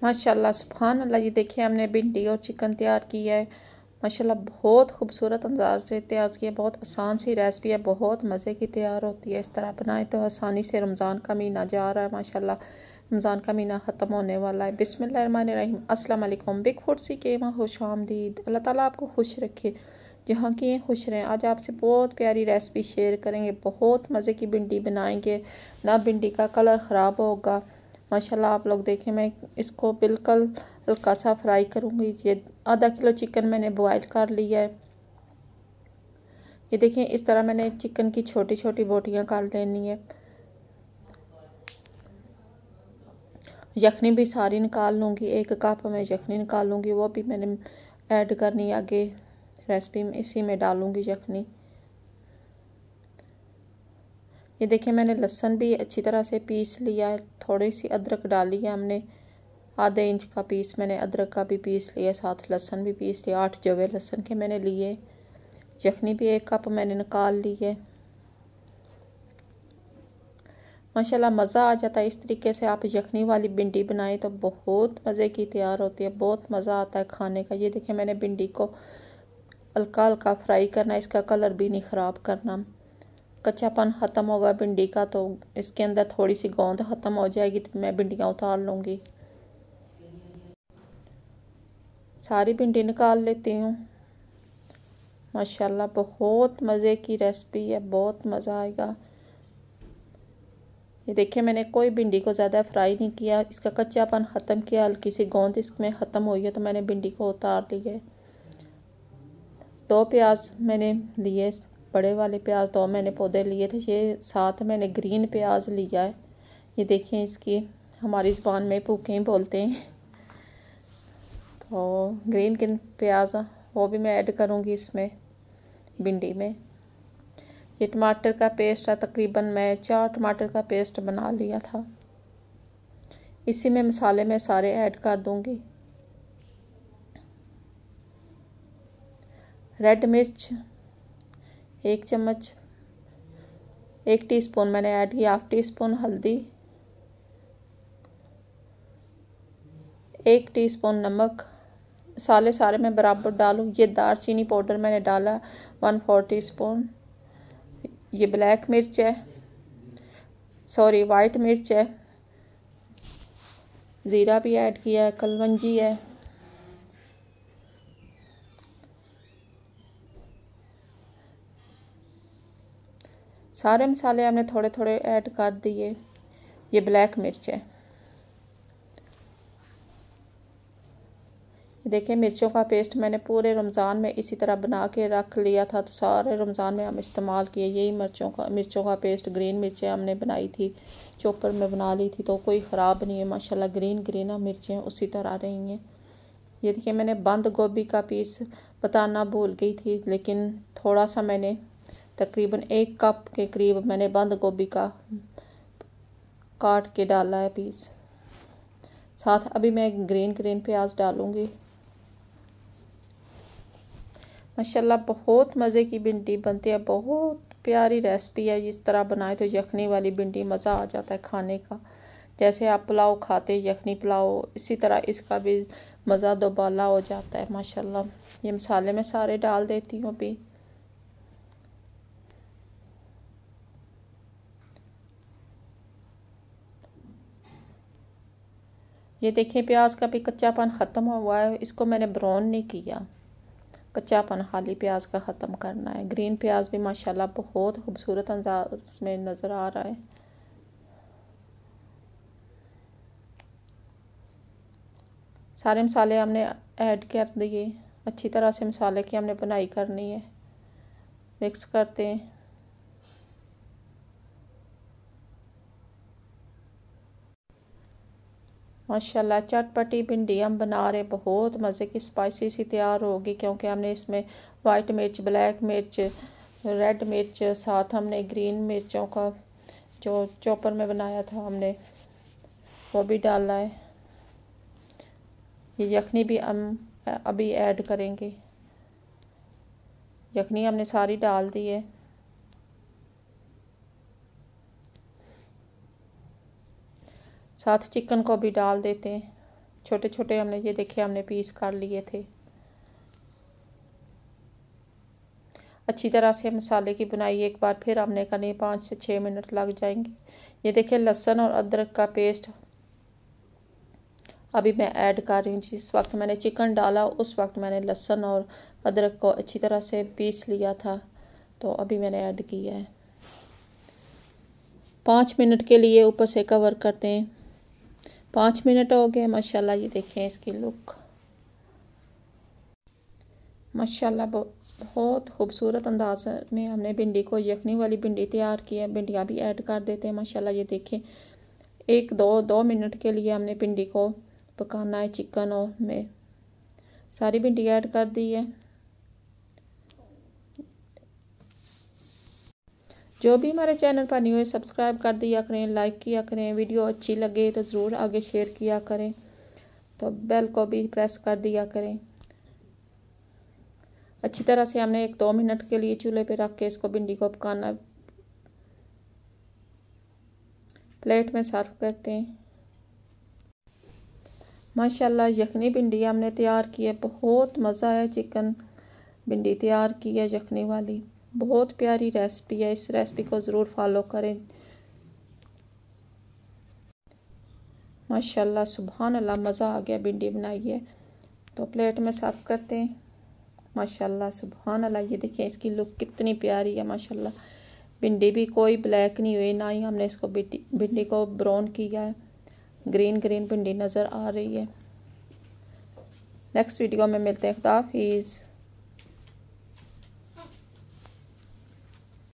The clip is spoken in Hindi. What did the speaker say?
माशाल्लाह सुभान अल्लाह। ये देखिए हमने भिंडी और चिकन तैयार किया है माशाल्लाह, बहुत खूबसूरत अंदाज से तैयार किया। बहुत आसान सी रेसिपी है, बहुत मज़े की तैयार होती है। इस तरह बनाए तो आसानी से। रमज़ान का महीना जा रहा है माशाल्लाह, रमज़ान का महीना ख़त्म होने वाला है। बिस्मिल्लाहिर्रहमानिर्रहीम। अस्सलाम वालेकुम। बिग फूड सी के मां खुश आमदीद। अल्लाह ताला आपको खुश रखे, जहाँ की खुश रहें। आज आपसे बहुत प्यारी रेसिपी शेयर करेंगे। बहुत मज़े की भिंडी बनाएंगे, ना भिंडी का कलर ख़राब होगा माशाल्लाह। आप लोग देखें, मैं इसको बिल्कुल हल्का सा फ्राई करूँगी। ये आधा किलो चिकन मैंने बॉयल कर लिया है। ये देखें, इस तरह मैंने चिकन की छोटी छोटी बोटियाँ कर लेनी है। यखनी भी सारी निकाल लूँगी, 1 कप में यखनी निकाल लूँगी, वो भी मैंने ऐड करनी है आगे रेसिपी में, इसी में डालूँगी यखनी। ये देखिए मैंने लहसुन भी अच्छी तरह से पीस लिया है। थोड़ी सी अदरक डाली है हमने, आधे इंच का पीस मैंने अदरक का भी पीस लिया, साथ लहसुन भी पीस लिया। 8 जवे लहसुन के मैंने लिए। यखनी भी 1 कप मैंने निकाल ली है। माशाल्लाह मज़ा आ जाता है। इस तरीके से आप यखनी वाली भिंडी बनाएं तो बहुत मज़े की तैयार होती है, बहुत मज़ा आता है खाने का। ये देखिए मैंने भिंडी को हल्का हल्का फ्राई करना है, इसका कलर भी नहीं ख़राब करना। कच्चापन ख़त्म होगा भिंडी का तो इसके अंदर थोड़ी सी गोंद ख़त्म हो जाएगी, तो मैं भिंडियाँ उतार लूँगी। सारी भिंडी निकाल लेती हूँ। माशाल्लाह बहुत मज़े की रेसिपी है, बहुत मज़ा आएगा। ये देखिए मैंने कोई भिंडी को ज़्यादा फ्राई नहीं किया, इसका कच्चापन ख़त्म किया। हल्की सी गोंद इसमें ख़त्म हुई है तो मैंने भिंडी को उतार लिया है। 2 प्याज मैंने लिए, बड़े वाले प्याज 2 मैंने पौधे लिए थे। ये साथ मैंने ग्रीन प्याज लिया है। ये देखिए इसकी हमारी ज़ुबान में भूखे ही बोलते हैं, तो ग्रीन प्याज वो भी मैं ऐड करूँगी इसमें भिंडी में। ये टमाटर का पेस्ट है, तकरीबन मैं 4 टमाटर का पेस्ट बना लिया था। इसी में मसाले मैं सारे ऐड कर दूँगी। रेड मिर्च 1 चम्मच, 1 टीस्पून मैंने ऐड किया। 1/2 टीस्पून हल्दी, 1 टीस्पून नमक। मसाले सारे मैं बराबर डालूँ। ये दालचीनी पाउडर मैंने डाला 1/4 टीस्पून। ये ब्लैक मिर्च है, सॉरी वाइट मिर्च है। ज़ीरा भी ऐड किया है, कलवंजी है। सारे मसाले हमने थोड़े थोड़े ऐड कर दिए। ये ब्लैक मिर्च है। देखिए मिर्चों का पेस्ट मैंने पूरे रमज़ान में इसी तरह बना के रख लिया था, तो सारे रमज़ान में हम इस्तेमाल किए। यही मिर्चों का पेस्ट, ग्रीन मिर्चें हमने बनाई थी, चॉपर में बना ली थी, तो कोई ख़राब नहीं है माशाल्लाह। ग्रीन मिर्चें उसी तरह रही हैं। ये देखिए मैंने बंद गोभी का पीस बताना भूल गई थी, लेकिन थोड़ा सा मैंने तकरीबन 1 कप के करीब मैंने बंद गोभी का काट के डाला है पीस। साथ अभी मैं ग्रीन प्याज डालूँगी। माशाल्लाह बहुत मज़े की भिंडी बनती है, बहुत प्यारी रेसिपी है। इस तरह बनाए तो यखनी वाली भिंडी मज़ा आ जाता है खाने का। जैसे आप पुलाव खाते यखनी पुलाव, इसी तरह इसका भी मज़ा दोबाला हो जाता है माशाल्लाह। ये मसाले मैं सारे डाल देती हूँ अभी। ये देखिए प्याज का भी कच्चापन ख़त्म हुआ है, इसको मैंने ब्राउन नहीं किया, कच्चापन खाली प्याज का ख़त्म करना है। ग्रीन प्याज भी माशाल्लाह बहुत खूबसूरत अंदाज में नज़र आ रहा है। सारे मसाले हमने ऐड कर दिए। अच्छी तरह से मसाले की हमने बनाई करनी है। मिक्स करते हैं। माशाल्लाह चटपटी भिंडी हम बना रहे, बहुत मज़े की स्पाइसी सी तैयार होगी, क्योंकि हमने इसमें वाइट मिर्च, ब्लैक मिर्च, रेड मिर्च, साथ हमने ग्रीन मिर्चों का जो चॉपर में बनाया था हमने वो भी डाला है। ये यखनी भी हम अभी ऐड करेंगे। यखनी हमने सारी डाल दी है। साथ चिकन को भी डाल देते हैं, छोटे छोटे हमने ये देखिए हमने पीस कर लिए थे। अच्छी तरह से मसाले की बुनाई एक बार फिर हमने करनी, 5 से 6 मिनट लग जाएंगे। ये देखिए लहसुन और अदरक का पेस्ट अभी मैं ऐड कर रही हूँ। जिस वक्त मैंने चिकन डाला उस वक्त मैंने लहसुन और अदरक को अच्छी तरह से पीस लिया था, तो अभी मैंने ऐड किया है। 5 मिनट के लिए ऊपर से कवर करते हैं। 5 मिनट हो गए माशाल्लाह। ये देखें इसकी लुक माशाल्लाह बहुत खूबसूरत अंदाज में हमने भिंडी को यखनी वाली भिंडी तैयार की है। भिंडियाँ भी ऐड कर देते हैं माशाल्लाह। ये देखें 1-2 मिनट के लिए हमने भिंडी को पकाना है। चिकन और में सारी भिंडी ऐड कर दी है। जो भी हमारे चैनल पर न्यू है सब्सक्राइब कर दिया करें, लाइक किया करें। वीडियो अच्छी लगे तो ज़रूर आगे शेयर किया करें, तो बेल को भी प्रेस कर दिया करें। अच्छी तरह से हमने 1-2 मिनट के लिए चूल्हे पे रख के इसको भिंडी को पकाना। प्लेट में सर्व करते हैं। माशाल्लाह यखनी भिंडी हमने तैयार की है। बहुत मज़ा है। चिकन भिंडी तैयार की है यखनी वाली। बहुत प्यारी रेसिपी है। इस रेसिपी को ज़रूर फॉलो करें। माशाल्लाह सुभान अल्लाह मज़ा आ गया। भिंडी बनाई है तो प्लेट में सर्व करते हैं। माशाल्लाह सुभान अल्लाह। ये देखिए इसकी लुक कितनी प्यारी है माशाल्लाह। भिंडी भी कोई ब्लैक नहीं हुई, ना ही हमने इसको भिंडी को ब्राउन किया है। ग्रीन ग्रीन भिंडी नज़र आ रही है। नेक्स्ट वीडियो में मिलते हैं। खुदा हाफिज़।